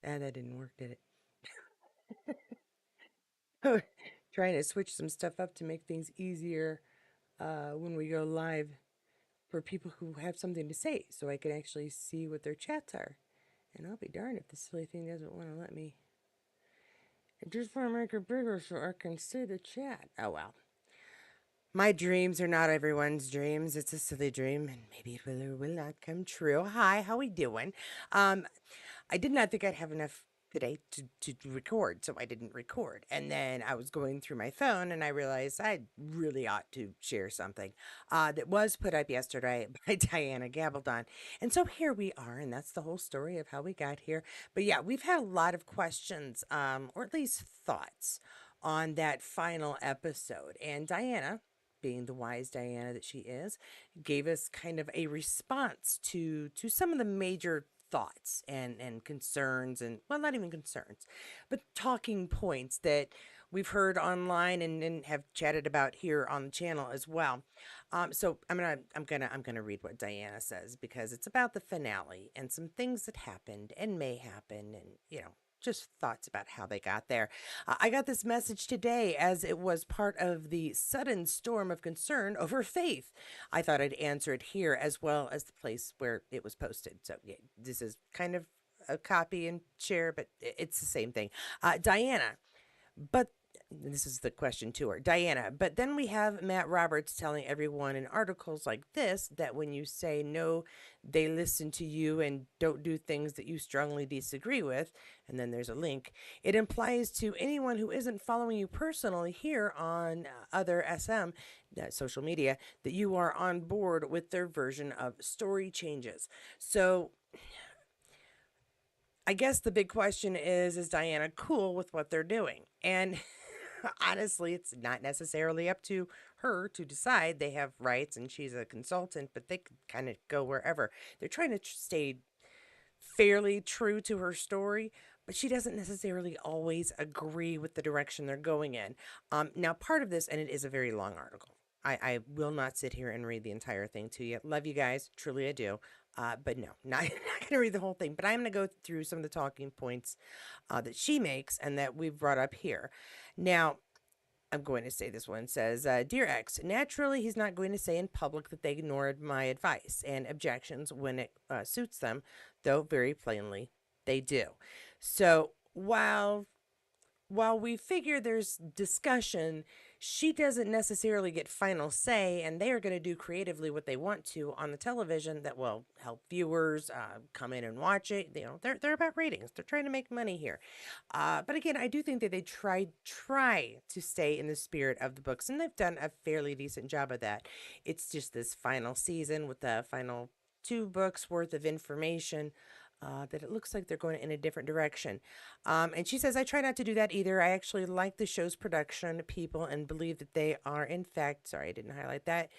That didn't work, did it? Trying to switch some stuff up to make things easier when we go live for people who have something to say so I can actually see what their chats are. And I'll be darned if this silly thing doesn't want to let me. I just want to make it bigger so I can see the chat. Oh well. My dreams are not everyone's dreams. It's a silly dream, and maybe it will or will not come true. Hi, how we doing? Um, I did not think I'd have enough today to record, so I didn't record. And then I was going through my phone, and I realized I really ought to share something that was put up yesterday by Diana Gabaldon. And so here we are, and that's the whole story of how we got here. But yeah, we've had a lot of questions, or at least thoughts, on that final episode. And Diana, being the wise Diana that she is, gave us kind of a response to some of the major thoughts and concerns, and well, not even concerns, but talking points that we've heard online and have chatted about here on the channel as well. So I'm gonna read what Diana says because it's about the finale and some things that happened and may happen, and just thoughts about how they got there. I got this message today as it was part of the sudden storm of concern over faith. I thought I'd answer it here as well as the place where it was posted. So yeah, this is kind of a copy and share, but it's the same thing. Diana, but this is the question to her. Diana, but then we have Matt Roberts telling everyone in articles like this that when you say no, they listen to you and don't do things that you strongly disagree with, and then there's a link, it implies to anyone who isn't following you personally here on other SM, social media, that you are on board with their version of story changes. So I guess the big question is Diana cool with what they're doing? And honestly, it's not necessarily up to her to decide. They have rights and she's a consultant, but they could kind of go wherever. They're trying to stay fairly true to her story, but she doesn't necessarily always agree with the direction they're going in. Now, part of this, and it is a very long article. I will not sit here and read the entire thing to you. Love you guys, truly I do. But no, not, not going to read the whole thing, but I'm going to go through some of the talking points that she makes and that we've brought up here. Now, I'm going to say this one says, Dear X, naturally, he's not going to say in public that they ignored my advice and objections when it suits them, though very plainly they do. So while we figure there's discussion, she doesn't necessarily get final say, and they are going to do creatively what they want to on the television that will help viewers come in and watch it. They're about ratings. They're trying to make money here. But again, I do think that they try to stay in the spirit of the books, and they've done a fairly decent job of that. It's just this final season with the final 2 books worth of information that it looks like they're going in a different direction. And she says, I try not to do that either. I actually like the show's production, people, and believe that they are, in fact, sorry, I didn't highlight that,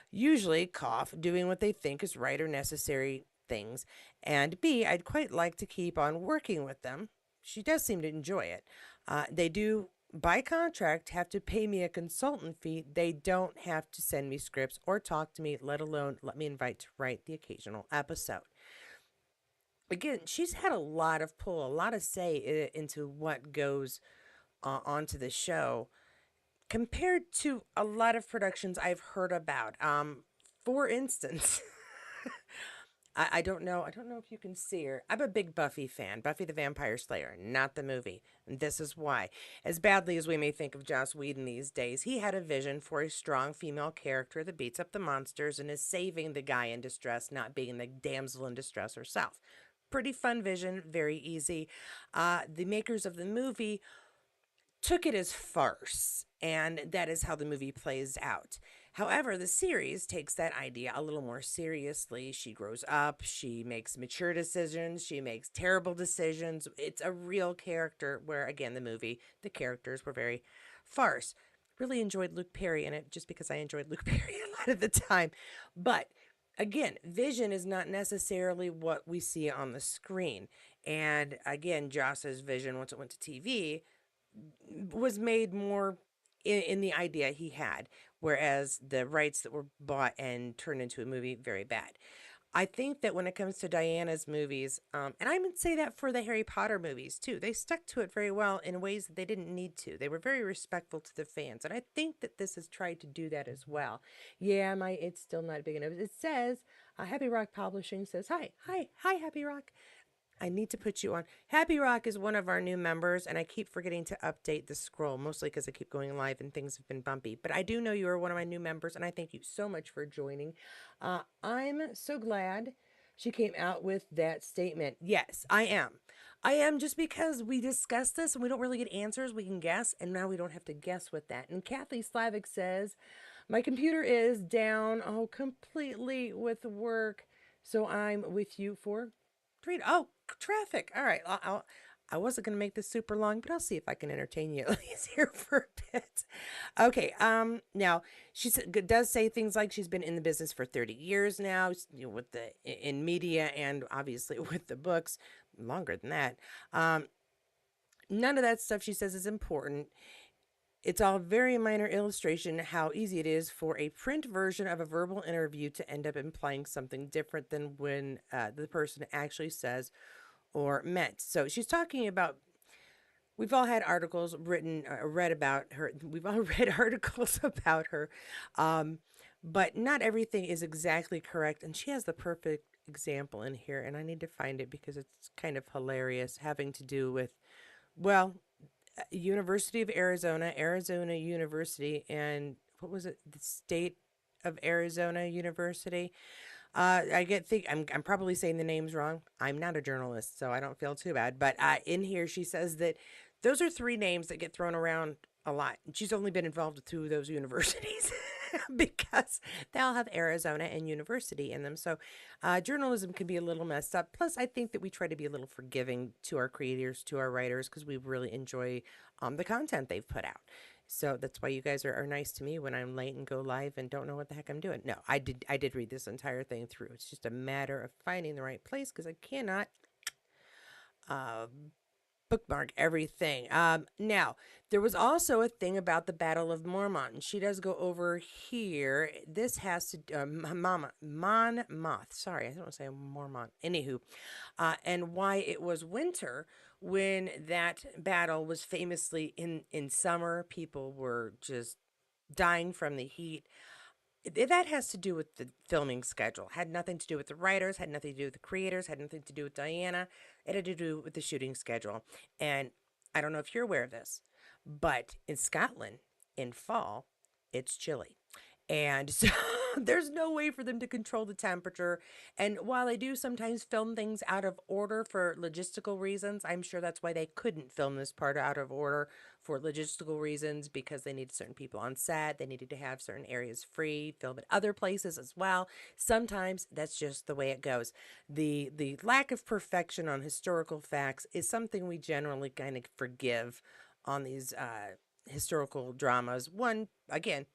usually, cough, doing what they think is right or necessary things. And B, I'd quite like to keep on working with them. She does seem to enjoy it. They do, by contract, have to pay me a consultant fee. They don't have to send me scripts or talk to me, let alone let me invite to write the occasional episode. Again, she's had a lot of pull, a lot of say into what goes onto the show compared to a lot of productions I've heard about. For instance, I don't know. I don't know if you can see her. I'm a big Buffy fan, Buffy the Vampire Slayer, not the movie. And this is why. As badly as we may think of Joss Whedon these days, he had a vision for a strong female character that beats up the monsters and is saving the guy in distress, not being the damsel in distress herself. Pretty fun vision, very easy. The makers of the movie took it as farce, and that is how the movie plays out. However, the series takes that idea a little more seriously. She grows up, she makes mature decisions, she makes terrible decisions. It's a real character where, again, the movie, the characters were very farce. Really enjoyed Luke Perry in it just because I enjoyed Luke Perry a lot of the time. But again, vision is not necessarily what we see on the screen. And again, Joss's vision, once it went to TV, was made more in the idea he had, whereas the rights that were bought and turned into a movie, very bad. I think that when it comes to Diana's movies, and I would say that for the Harry Potter movies too, they stuck to it very well in ways that they didn't need to. They were very respectful to the fans, and I think that this has tried to do that as well. Yeah, my it's still not big enough. It says Happy Rock Publishing says hi, hi, hi, Happy Rock. I need to put you on. Happy Rock is one of our new members, and I keep forgetting to update the scroll, mostly because I keep going live and things have been bumpy. But I do know you are one of my new members, and I thank you so much for joining. I'm so glad she came out with that statement. Yes, I am. I am just because we discussed this and we don't really get answers. We can guess, and now we don't have to guess with that. And Kathy Slavic says, my computer is down, completely with work. So I'm with you for three. Oh, traffic. All right. I wasn't going to make this super long, but I'll see if I can entertain you at least here for a bit. Okay. Now she does say things like she's been in the business for 30 years now, with the in media and obviously with the books, longer than that. Um, None of that stuff she says is important. It's all very minor illustration how easy it is for a print version of a verbal interview to end up implying something different than when the person actually says or meant. So she's talking about, we've all had articles written, read about her. We've all read articles about her, um, but not everything is exactly correct. And she has the perfect example in here, and I need to find it because it's kind of hilarious, having to do with, well, University of Arizona, Arizona University, and what was it? The State of Arizona University. I get think I'm probably saying the names wrong. I'm not a journalist, so I don't feel too bad. But in here, she says that those are three names that get thrown around a lot. She's only been involved with two of those universities because they all have Arizona and University in them. So journalism can be a little messed up. Plus, I think that we try to be a little forgiving to our creators, to our writers, because we really enjoy the content they've put out. So that's why you guys are nice to me when I'm late and go live and don't know what the heck I'm doing. No, I did read this entire thing through. It's just a matter of finding the right place because I cannot uh, bookmark everything. Now, there was also a thing about the Battle of Mormont. She does go over here. This has to Monmouth. Sorry, I don't want to say Mormont. Anywho, and why it was winter when that battle was famously in summer. People were just dying from the heat. That has to do with the filming schedule. Had nothing to do with the writers, had nothing to do with the creators, had nothing to do with Diana. It had to do with the shooting schedule. And I don't know if you're aware of this, but in Scotland, in fall, it's chilly. And so there's no way for them to control the temperature. And while they do sometimes film things out of order for logistical reasons, I'm sure that's why they couldn't film this part out of order for logistical reasons, because they needed certain people on set. They needed to have certain areas free, film at other places as well. Sometimes that's just the way it goes. The lack of perfection on historical facts is something we generally kind of forgive on these historical dramas. One, again,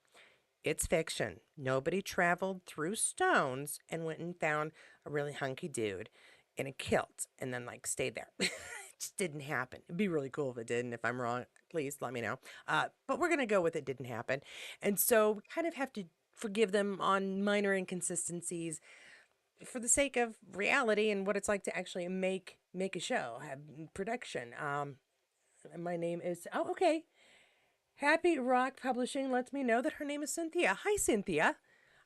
it's fiction. Nobody traveled through stones and went and found a really hunky dude in a kilt and then like stayed there. It just didn't happen. It'd be really cool if it did. And if I'm wrong, please let me know. But we're going to go with it didn't happen. And so we kind of have to forgive them on minor inconsistencies for the sake of reality and what it's like to actually make a show, have production. My name is, oh, okay. Happy Rock Publishing lets me know that her name is Cynthia. Hi, Cynthia.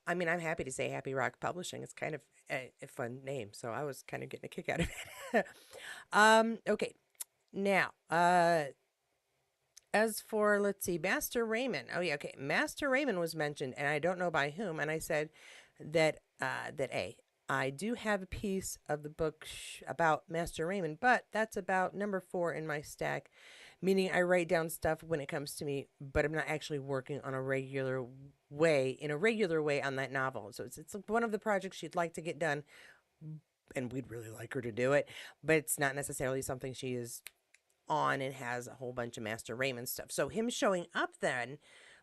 I mean, I'm happy to say Happy Rock Publishing. It's kind of a fun name, so I was kind of getting a kick out of it. Okay. Now, as for, let's see, Master Raymond. Oh, yeah, okay. Master Raymond was mentioned, and I don't know by whom. And I said that, I do have a piece of the book about Master Raymond, but that's about number 4 in my stack, meaning I write down stuff when it comes to me, but I'm not actually working on in a regular way on that novel. So it's one of the projects she'd like to get done, and we'd really like her to do it, but it's not necessarily something she is on and has a whole bunch of Master Raymond stuff. So him showing up then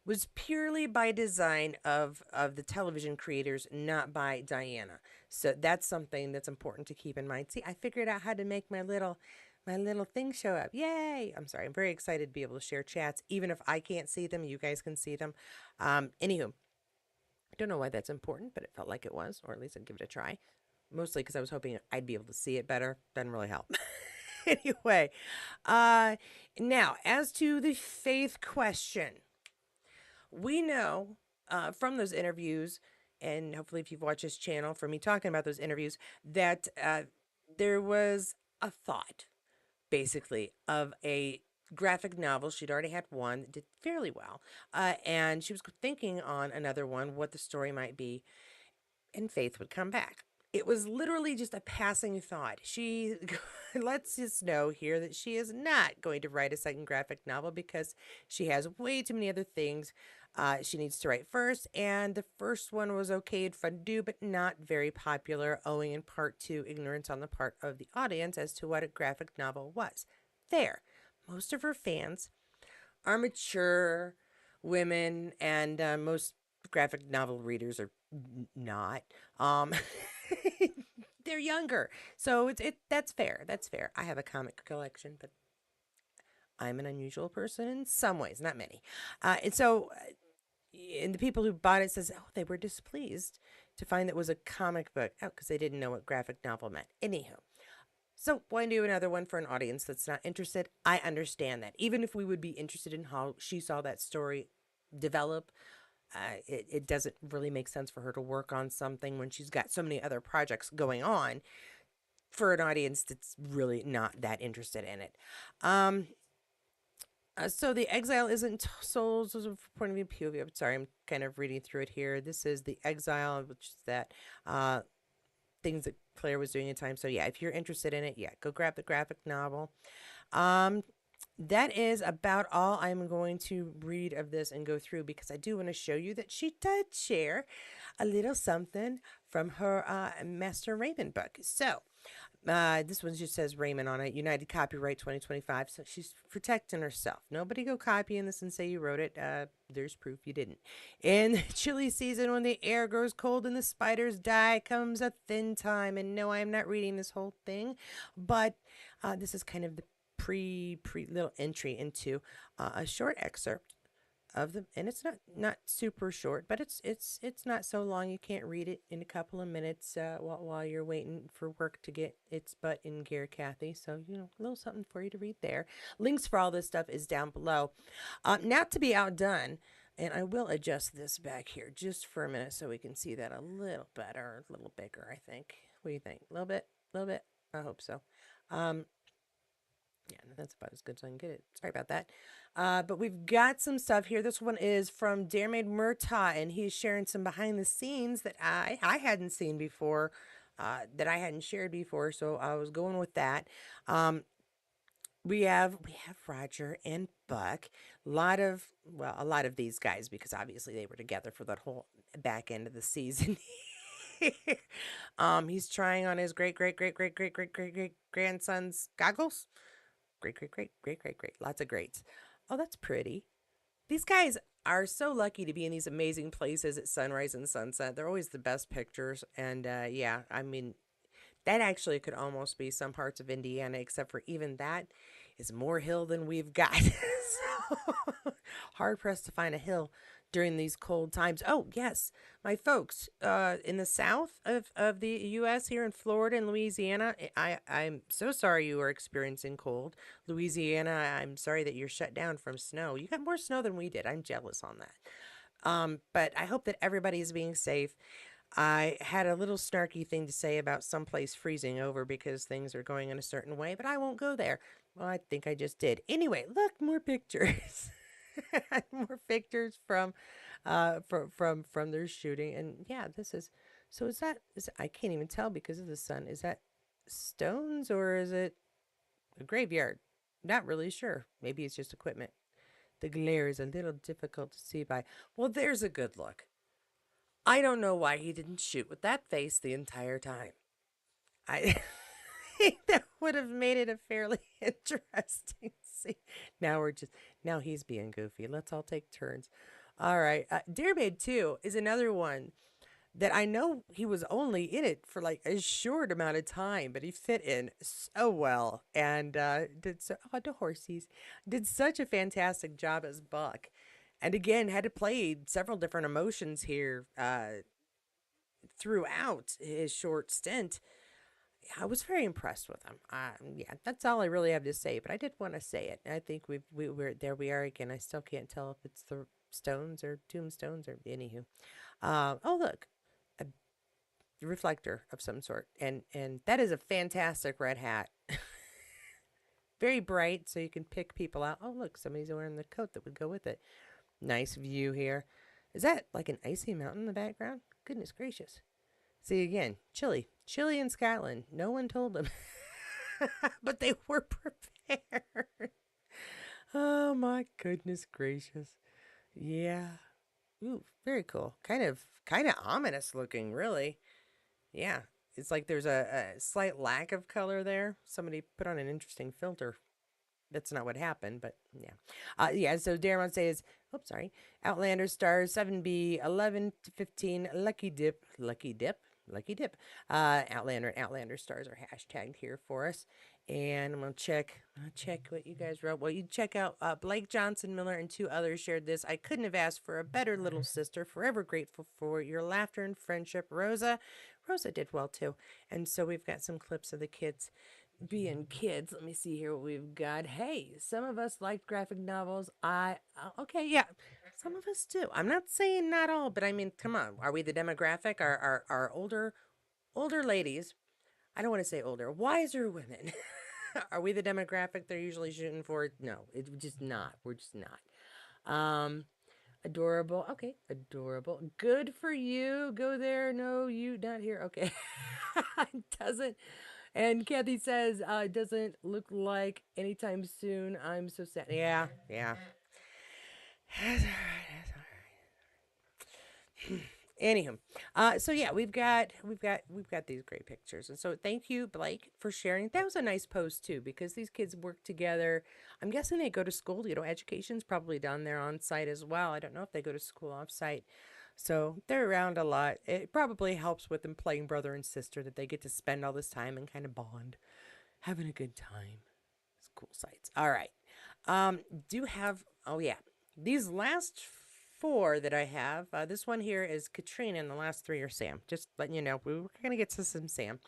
was purely by design of the television creators, not by Diana. So that's something that's important to keep in mind. See, I figured out how to make my little thing show up. Yay! I'm sorry. I'm very excited to be able to share chats, even if I can't see them. You guys can see them. Anywho, I don't know why that's important, but it felt like it was, or at least I'd give it a try. mostly because I was hoping I'd be able to see it better. Doesn't really help. Anyway, uh, now as to the faith question, we know from those interviews, and hopefully if you've watched this channel from me talking about those interviews, that there was a thought basically of a graphic novel. She'd already had one that did fairly well, and she was thinking on another one, what the story might be, and Faith would come back. It was literally just a passing thought. She lets us know here that she is not going to write a second graphic novel because she has way too many other things she needs to write first. And the first one was okay and fun to do, but not very popular, owing in part to ignorance on the part of the audience as to what a graphic novel was. There, most of her fans are mature women, and most graphic novel readers are not. Um, they're younger, so that's fair. That's fair. I have a comic collection, but I'm an unusual person in some ways, not many. And so, and the people who bought it says, oh, they were displeased to find that it was a comic book. Oh, because they didn't know what graphic novel meant. Anywho, so why do another one for an audience that's not interested? I understand that. Even if we would be interested in how she saw that story develop, it doesn't really make sense for her to work on something when she's got so many other projects going on for an audience that's really not that interested in it. So the exile isn't souls as a point of view POV. I'm sorry, I'm kind of reading through it here. This is the exile, which is that things that Claire was doing at time. So yeah, if you're interested in it, yeah, go grab the graphic novel. Um, that is about all I'm going to read of this and go through, because I do want to show you that she did share a little something from her Master Raymond book. So this one just says Raymond on it, United Copyright 2025. So she's protecting herself. Nobody go copying this and say you wrote it. There's proof you didn't. In the chilly season, when the air grows cold and the spiders die, comes a thin time. And no, I'm not reading this whole thing, but this is kind of the pre little entry into a short excerpt of the, and it's not super short, but it's not so long you can't read it in a couple of minutes while you're waiting for work to get its butt in gear, Kathy. So a little something for you to read there. Links for all this stuff is down below. Not to be outdone, and I will adjust this back here just for a minute so we can see that a little better, a little bigger, I think. What do you think? A little bit, I hope so. Yeah, that's about as good as I can get it. Sorry about that. But we've got some stuff here. This one is from Raymond Murtaugh, and he's sharing some behind the scenes that I hadn't seen before, that I hadn't shared before. So I was going with that. We have Roger and Buck. A lot of these guys, because obviously they were together for that whole back end of the season. He's trying on his great grandson's goggles. Great. Lots of greats. Oh, that's pretty. These guys are so lucky to be in these amazing places at sunrise and sunset. They're always the best pictures. And yeah, I mean, that actually could almost be some parts of Indiana, except for even that is more hill than we've got. So hard pressed to find a hill during these cold times. Oh, yes, my folks in the south of the U.S. here in Florida and Louisiana, I'm so sorry you are experiencing cold. Louisiana, I'm sorry that you're shut down from snow. You got more snow than we did. I'm jealous on that. But I hope that everybody is being safe. I had a little snarky thing to say about someplace freezing over because things are going in a certain way, but I won't go there. Well, I think I just did. Anyway, look, more pictures. More pictures from their shooting. And yeah, this is, so I can't even tell because of the sun. Is that stones or is it a graveyard? Not really sure. Maybe it's just equipment. The glare is a little difficult to see by. Well, there's a good look. I don't know why he didn't shoot with that face the entire time. I think that would have made it a fairly interesting scene. Now he's being goofy. Let's all take turns. All right. Dearbade 2 is another one that I know he was only in it for like a short amount of time, but he fit in so well and the horsies did such a fantastic job as Buck. And again, had to play several different emotions here. throughout his short stint, I was very impressed with him. Yeah, that's all I really have to say. But I did want to say it. I think we're there. We are again. I still can't tell if it's the stones or tombstones or anywho. Oh look, a reflector of some sort, and that is a fantastic red hat. Very bright, so you can pick people out. Oh look, somebody's wearing the coat that would go with it. Nice view here. Is that like an icy mountain in the background? Goodness gracious. See again, chilly. Chilly in Scotland. No one told them. But they were prepared. Oh my goodness gracious. Yeah. Ooh, very cool. Kind of ominous looking, really. Yeah. It's like there's a slight lack of color there. Somebody put on an interesting filter. That's not what happened, but yeah. Yeah, so Darren says, oops, sorry. Outlander stars 7B 11 to 15 Lucky Dip. Lucky Dip? Lucky Dip. Outlander and Outlander stars are hashtagged here for us. And I'm gonna check what you guys wrote. Well, you check out Blake Johnson Miller and two others shared this. I couldn't have asked for a better little sister. Forever grateful for your laughter and friendship, Rosa. Rosa did well too. And so we've got some clips of the kids being kids. Let me see here what we've got. Hey, some of us liked graphic novels. Okay, yeah, some of us do. I'm not saying not all, but I mean, come on, are we the demographic? Are older ladies? I don't want to say older, wiser women. Are we the demographic they're usually shooting for? No, it's just not. We're just not. Adorable. Okay, adorable. Good for you. Go there. No, you not here. Okay. Doesn't. And Kathy says, it doesn't look like anytime soon. I'm so sad. Yeah, yeah. That's all right. That's all right. Anywho, so yeah, we've got these great pictures, and so thank you, Blake, for sharing. That was a nice post too, because these kids work together. I'm guessing they go to school. Education's probably done there on site as well. I don't know if they go to school off site, so they're around a lot. It probably helps with them playing brother and sister that they get to spend all this time and kind of bond, having a good time. School sites. All right. Do have, oh yeah, these last four that I have, this one here is Katrina and the last three are Sam. Just letting you know, we're going to get to some Sam.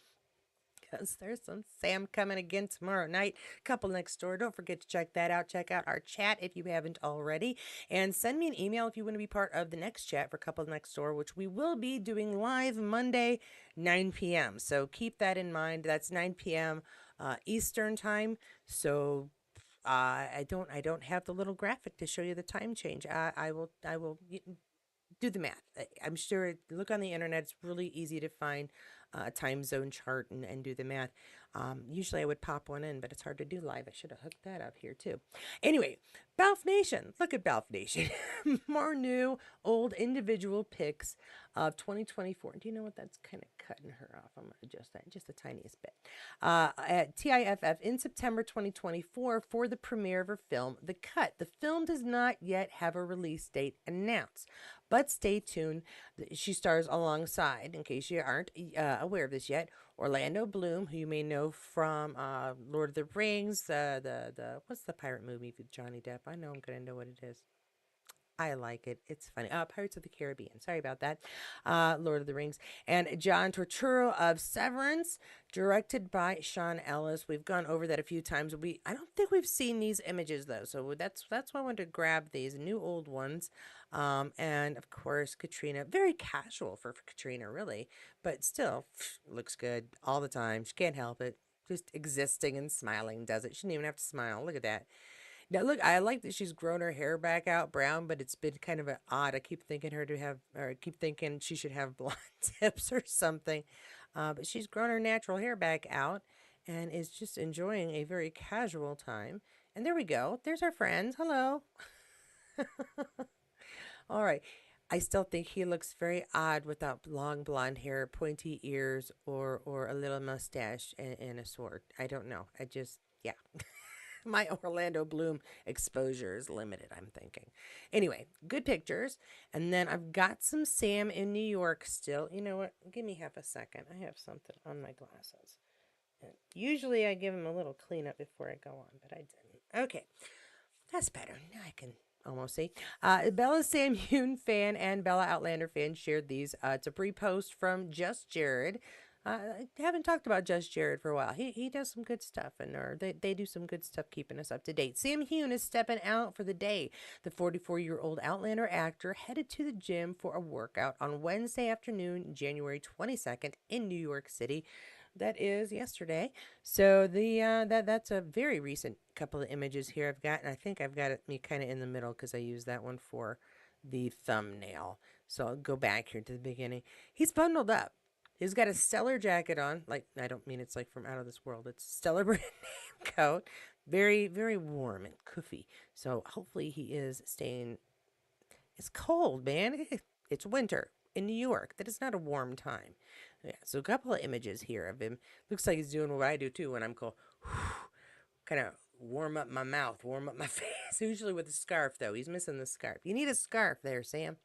Because there's some Sam coming again tomorrow night. Couple Next Door. Don't forget to check that out. Check out our chat if you haven't already. And send me an email if you want to be part of the next chat for Couple Next Door, which we will be doing live Monday, 9 p.m. So keep that in mind. That's 9 p.m. Eastern time. So I don't have the little graphic to show you the time change. I will do the math. I'm sure look on the internet. It's really easy to find a time zone chart and do the math. Usually I would pop one in, but it's hard to do live. I should have hooked that up here too. Anyway, Balf Nation. Look at Balf Nation. More new, old individual pics of 2024. Do you know what that's kind of cutting her off? I'm going to adjust that just the tiniest bit. At TIFF in September 2024 for the premiere of her film, The Cut. The film does not yet have a release date announced, but stay tuned. She stars alongside, in case you aren't aware of this yet, Orlando Bloom, who you may know from Lord of the Rings, the what's the pirate movie with Johnny Depp? I know I'm gonna know what it is. I like it. It's funny. Pirates of the Caribbean. Sorry about that. Lord of the Rings. And John Turturro of Severance, directed by Sean Ellis. We've gone over that a few times. I don't think we've seen these images though, so that's why I wanted to grab these new old ones. And of course Katrina, very casual for Katrina, really, but still looks good all the time. She can't help it. Just existing and smiling does it. She didn't even have to smile. Look at that. Now, look, I like that she's grown her hair back out brown, but it's been kind of odd. I keep thinking or I keep thinking she should have blonde tips or something. But she's grown her natural hair back out and is just enjoying a very casual time. And there we go. There's our friends. Hello. All right. I still think he looks very odd without long blonde hair, pointy ears, or a little mustache and a sword. I don't know. Yeah. My Orlando Bloom exposure is limited, I'm thinking. Anyway, good pictures. And then I've got some Sam in New York still. You know what? Give me half a second. I have something on my glasses. And usually I give them a little cleanup before I go on, but I didn't. Okay, that's better. Now I can. almost see. Bella Sam Heughan fan and Bella Outlander fan shared these. It's a pre-post from Just Jared. I haven't talked about Just Jared for a while. He does some good stuff, and or they do some good stuff keeping us up to date. Sam Heughan is stepping out for the day. The 44-year-old Outlander actor headed to the gym for a workout on Wednesday afternoon, January 22nd, in New York City. That is yesterday. So that's a very recent couple of images here I've got, and I think I've got me kind of in the middle because I used that one for the thumbnail. So I'll go back here to the beginning. He's bundled up. He's got a Stellar jacket on. Like, I don't mean it's like from out of this world. It's Stellar brand name coat. Very, very warm and cuffy. So hopefully he is staying. It's cold, man. It's winter in New York. That is not a warm time. Yeah, so a couple of images here of him. Looks like he's doing what I do too when I'm cold. Kind of warm up my mouth, warm up my face. Usually with a scarf, though. He's missing the scarf. You need a scarf there, Sam.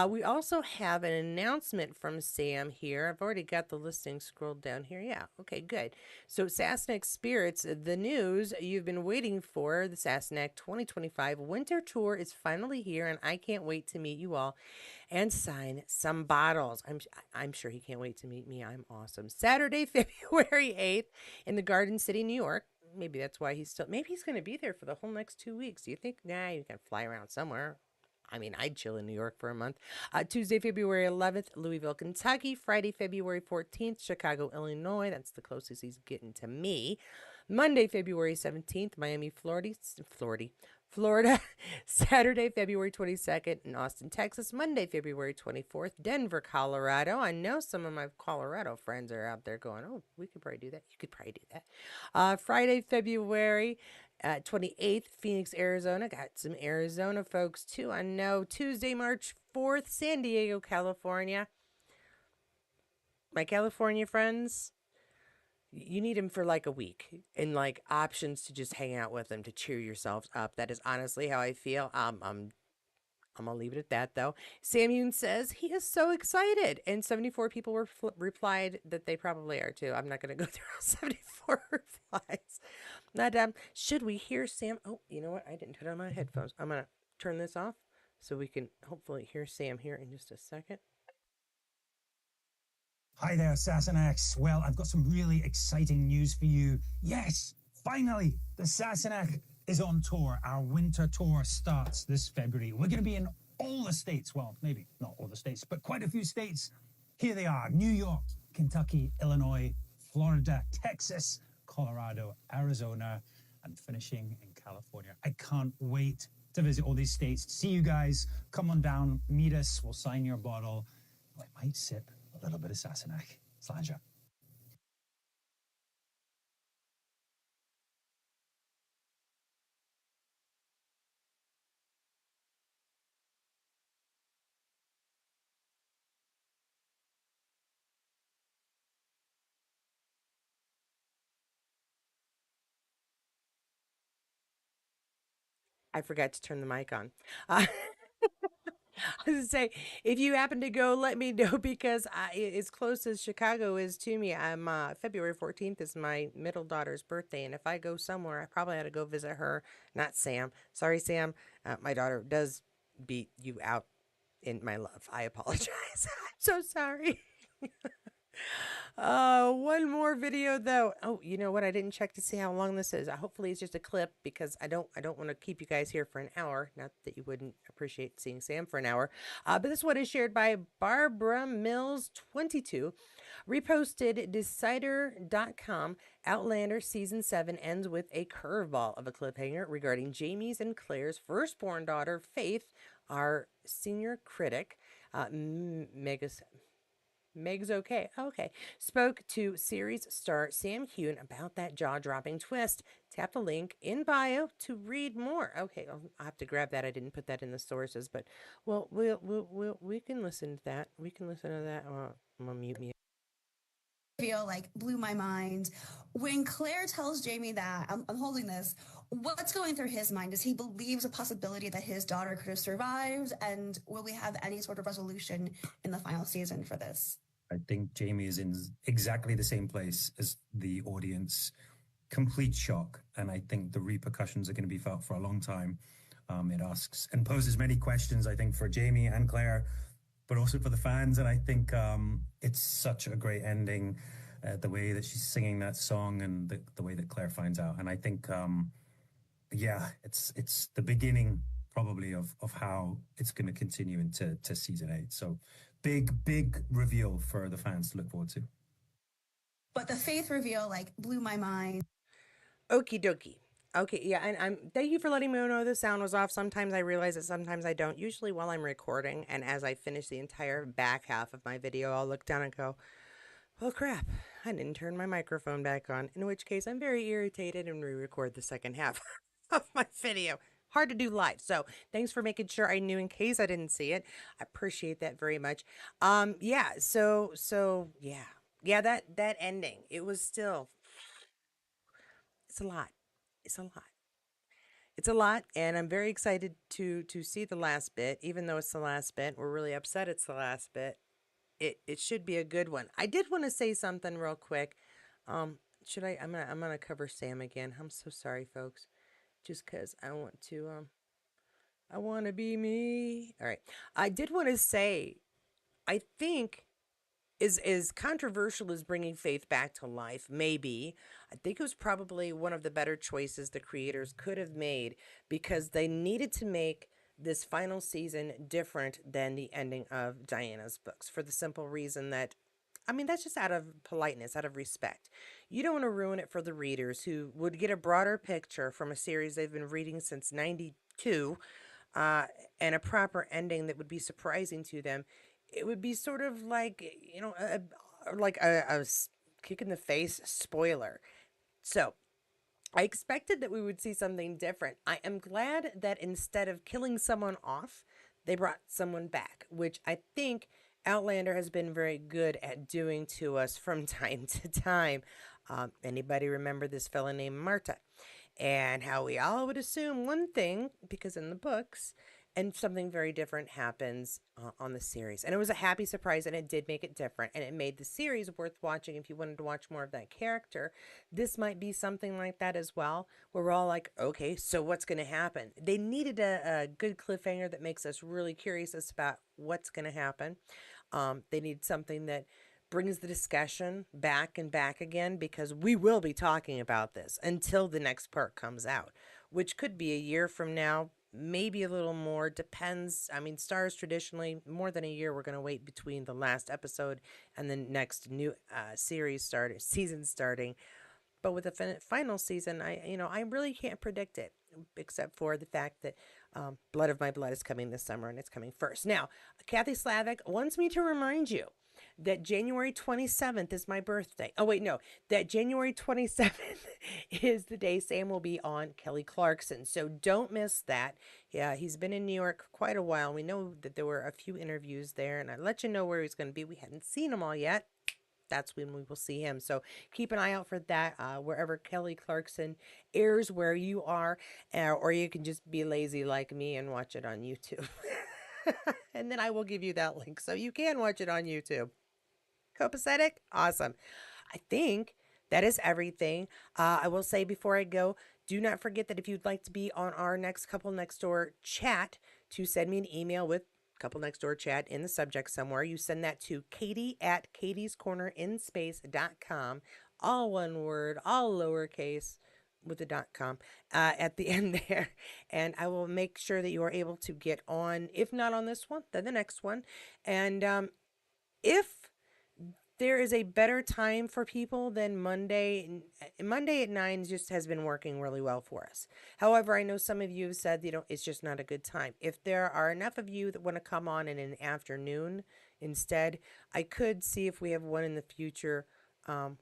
We also have an announcement from Sam here. I've already got the listing scrolled down here. Yeah, okay, good. So Sass Spirits, the news you've been waiting for, the Sass 2025 Winter Tour is finally here, and I can't wait to meet you all and sign some bottles. I'm sure he can't wait to meet me. I'm awesome. Saturday, February 8th in the Garden City, New York. Maybe that's why maybe he's going to be there for the whole next 2 weeks. Do you think? Nah, you can fly around somewhere. I mean, I'd chill in New York for a month. Tuesday, February 11th, Louisville, Kentucky. Friday, February 14th, Chicago, Illinois. That's the closest he's getting to me. Monday, February 17th, Miami, Florida. Saturday, February 22nd in Austin, Texas. Monday, February 24th, Denver, Colorado. I know some of my Colorado friends are out there going, oh, we could probably do that. You could probably do that. Friday, February 28th, Phoenix, Arizona. Got some Arizona folks too. I know. Tuesday, March 4th, San Diego, California. My California friends, you need them for like a week and like options to just hang out with them to cheer yourselves up. That is honestly how I feel. I'm gonna leave it at that though. Sam Yoon says he is so excited, and 74 people replied that they probably are too. I'm not gonna go through all 74 replies. Not should we hear Sam? Oh, you know what? I didn't turn on my headphones. I'm gonna turn this off so we can hopefully hear Sam here in just a second. Hi there, Sassenach. Well, I've got some really exciting news for you. Yes, finally, the Sassenach is on tour. Our winter tour starts this February. We're going to be in all the states. Well, maybe not all the states, but quite a few states. Here they are: New York, Kentucky, Illinois, Florida, Texas, Colorado, Arizona, and finishing in California. I can't wait to visit all these states. See you guys. Come on down, meet us. We'll sign your bottle. I might sip a little bit of Sassenach. Slanja. I forgot to turn the mic on. I was gonna say, if you happen to go, let me know because as close as Chicago is to me, I'm February 14th is my middle daughter's birthday, and if I go somewhere, I probably ought to go visit her. Not Sam. Sorry, Sam. My daughter does beat you out in my love. I apologize. I'm so sorry. One more video though. Oh, you know what? I didn't check to see how long this is. Hopefully it's just a clip because I don't want to keep you guys here for an hour. Not that you wouldn't appreciate seeing Sam for an hour. But this one is shared by Barbara Mills 22. Reposted Decider.com. Outlander season 7 ends with a curveball of a cliffhanger regarding Jamie's and Claire's firstborn daughter, Faith, our senior critic. Meg's okay. Okay. Spoke to series star Sam Heughan about that jaw-dropping twist. Tap the link in bio to read more. Okay, I'll have to grab that. I didn't put that in the sources, but well, we can listen to that. We can listen to that. I'm gonna mute me. Feel like blew my mind when Claire tells Jamie that I'm holding this. What's going through his mind? Does he believe a possibility that his daughter could have survived? And will we have any sort of resolution in the final season for this? I think Jamie is in exactly the same place as the audience. Complete shock. And I think the repercussions are going to be felt for a long time. It asks and poses many questions, I think, for Jamie and Claire, but also for the fans. And I think it's such a great ending, the way that she's singing that song and the way that Claire finds out. And I think, yeah, it's the beginning probably of how it's going to continue into season 8. So big reveal for the fans to look forward to. But the faith reveal like blew my mind. Okie dokie. Okay, yeah, and I'm thank you for letting me know the sound was off. Sometimes I realize it, sometimes I don't. Usually while I'm recording, and as I finish the entire back half of my video, I'll look down and go, "Oh crap, I didn't turn my microphone back on." In which case, I'm very irritated and re-record the second half of my video. Hard to do live, so thanks for making sure I knew in case I didn't see it. I appreciate that very much. Yeah, yeah, that ending, it was still, it's a lot. It's a lot. It's a lot, and I'm very excited to see the last bit. Even though it's the last bit, we're really upset it's the last bit. It should be a good one. I did want to say something real quick. Should I? I'm gonna cover Sam again. I'm so sorry, folks. Just cause I want to I want to be me. All right. I did want to say, I think is as controversial as bringing Faith back to life maybe, I think it was probably one of the better choices the creators could have made, because they needed to make this final season different than the ending of Diana's books, for the simple reason that, I mean, that's just out of politeness, out of respect. You don't want to ruin it for the readers who would get a broader picture from a series they've been reading since 92, uh, and a proper ending that would be surprising to them. It would be sort of like, like a kick in the face spoiler. So I expected that we would see something different. I am glad that instead of killing someone off, they brought someone back, which I think Outlander has been very good at doing to us from time to time. Anybody remember this fella named Marta? And how we all would assume one thing because in the books, and something very different happens on the series. And it was a happy surprise, and it did make it different, and it made the series worth watching if you wanted to watch more of that character. This might be something like that as well, where we're all like, okay, so what's going to happen? They needed a good cliffhanger that makes us really curious as about what's going to happen. They need something that brings the discussion back and back again, because we will be talking about this until the next part comes out, which could be a year from now, maybe a little more, depends. I mean, stars traditionally more than a year, we're going to wait between the last episode and the next new season starting. But with the final season, I really can't predict it, except for the fact that Blood of My Blood is coming this summer, and it's coming first. Now, Kathy Slavic wants me to remind you that January 27th is my birthday. Oh, wait, no. That January 27th is the day Sam will be on Kelly Clarkson. So don't miss that. Yeah, he's been in New York quite a while. We know that there were a few interviews there, and I let you know where he's going to be. We hadn't seen him all yet. That's when we will see him. So keep an eye out for that wherever Kelly Clarkson airs where you are, or you can just be lazy like me and watch it on YouTube. And then I will give you that link so you can watch it on YouTube. Copacetic? Awesome. I think that is everything. I will say before I go, do not forget that if you'd like to be on our next Couple Next Door chat, to send me an email with Couple Next Door chat in the subject somewhere. You send that to Katie at katiescornerinspace.com. All one word, all lowercase with the .com at the end there. And I will make sure that you are able to get on, if not on this one, then the next one. And if there is a better time for people than Monday. Monday at 9 just has been working really well for us. However, I know some of you have said, it's just not a good time. If there are enough of you that want to come on in an afternoon instead, I could see if we have one in the future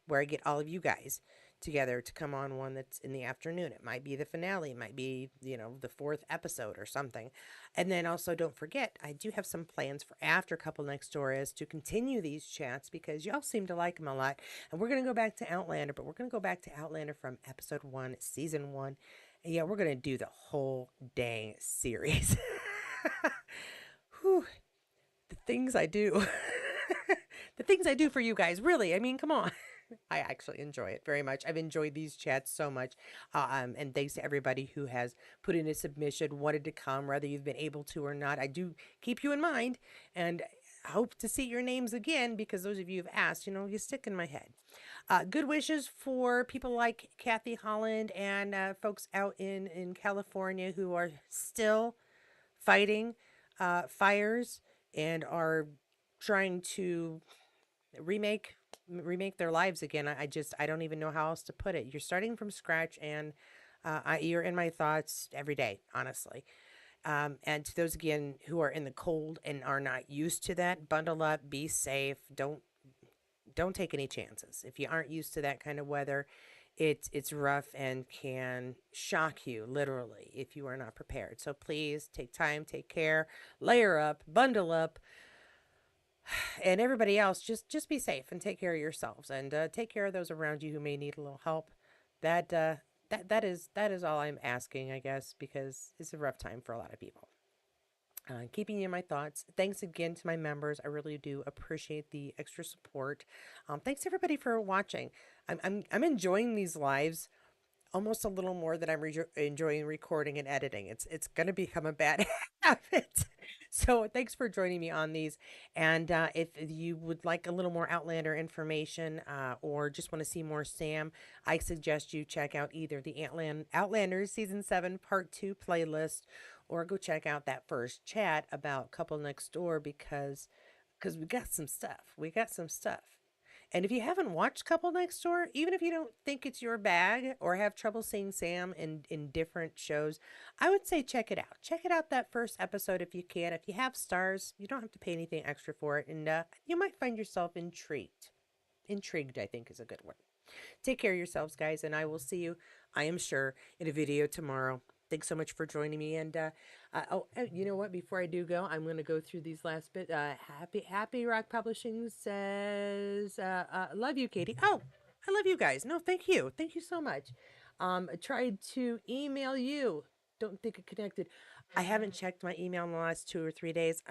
where I get all of you guys together to come on one that's in the afternoon. It might be the finale. It might be, the 4th episode or something. And then also don't forget, I do have some plans for after Couple Next Door is to continue these chats, because y'all seem to like them a lot. And we're going to go back to Outlander, but we're going to go back to Outlander from episode 1, season 1. And yeah, we're going to do the whole dang series. Whew, the things I do. The things I do for you guys, really. I mean, come on. I actually enjoy it very much. I've enjoyed these chats so much. And thanks to everybody who has put in a submission, wanted to come, whether you've been able to or not. I do keep you in mind and hope to see your names again because those of you who've asked, you stick in my head. Good wishes for people like Kathy Holland and folks out in California who are still fighting fires and are trying to remake remake their lives again. I don't even know how else to put it. You're starting from scratch, and you're in my thoughts every day, honestly. And to those again who are in the cold and are not used to that, bundle up, be safe. Don't take any chances. If you aren't used to that kind of weather, it's rough and can shock you literally if you are not prepared. So please take time, take care, layer up, bundle up, and everybody else just be safe and take care of yourselves and take care of those around you who may need a little help. That that is all I'm asking, I guess, because it's a rough time for a lot of people. Keeping you in my thoughts. Thanks again to my members. I really do appreciate the extra support. Thanks everybody for watching. I'm enjoying these lives almost a little more than I'm enjoying recording and editing. It's going to become a bad habit. So thanks for joining me on these. And if you would like a little more Outlander information or just want to see more Sam, I suggest you check out either the Outlander Season 7 Part 2 playlist or go check out that first chat about Couple Next Door because we got some stuff. We got some stuff. And if you haven't watched Couple Next Door, even if you don't think it's your bag or have trouble seeing Sam in different shows, I would say check it out. Check it out that first episode if you can. If you have stars, you don't have to pay anything extra for it. And you might find yourself intrigued. Intrigued, I think, is a good word. Take care of yourselves, guys, and I will see you, I am sure, in a video tomorrow. Thanks so much for joining me. And you know what? Before I do go, I'm going to go through these last bit. Happy Rock Publishing says, "Love you, Katie." Oh, I love you guys. No, thank you so much. I tried to email you. Don't think it connected. I haven't checked my email in the last 2 or 3 days.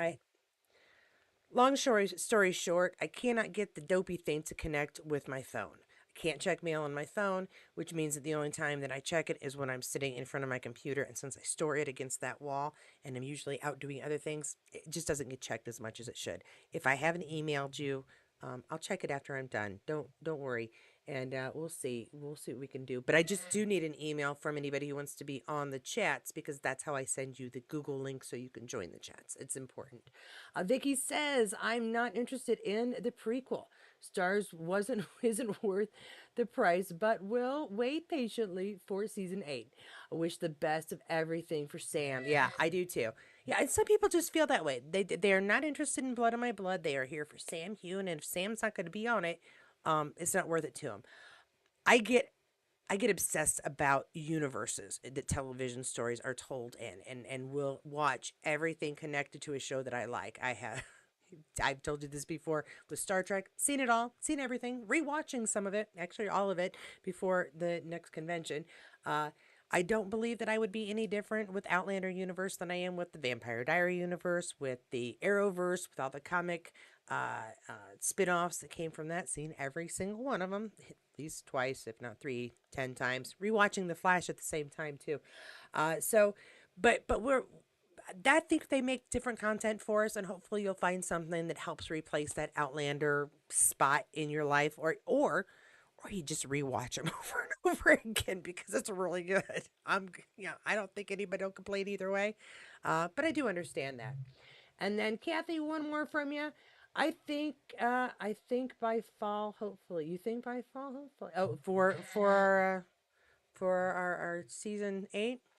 Long story short, I cannot get the dopey thing to connect with my phone. I can't check mail on my phone, which means that the only time that I check it is when I'm sitting in front of my computer. And since I store it against that wall and I'm usually out doing other things, it just doesn't get checked as much as it should. If I haven't emailed you, I'll check it after I'm done. Don't worry, and we'll see what we can do. But I just do need an email from anybody who wants to be on the chats because that's how I send you the Google link so you can join the chats. It's important. Vicky says I'm not interested in the prequel. Stars wasn't isn't worth the price, but will wait patiently for season 8. I wish the best of everything for Sam. Yeah, I do too. Yeah, and some people just feel that way. They are not interested in Blood on My Blood. They are here for Sam Heughan, and if Sam's not going to be on it, it's not worth it to them. I get I get obsessed about universes that television stories are told in and will watch everything connected to a show that I like. I've told you this before with Star Trek, seen it all, seen everything, rewatching some of it, actually all of it before the next convention. Uh, I don't believe that I would be any different with Outlander universe than I am with the Vampire Diary universe, with the Arrowverse, with all the comic spin-offs that came from that. Seen every single one of them at least twice, if not three, 10 times. Rewatching The Flash at the same time too. So, but we're I think they make different content for us, and hopefully you'll find something that helps replace that Outlander spot in your life, or you just rewatch them over and over again because it's really good. I don't think anybody will complain either way, but I do understand that. And then Kathy, one more from you. I think by fall, hopefully. You think by fall, hopefully. Oh, for our season 8.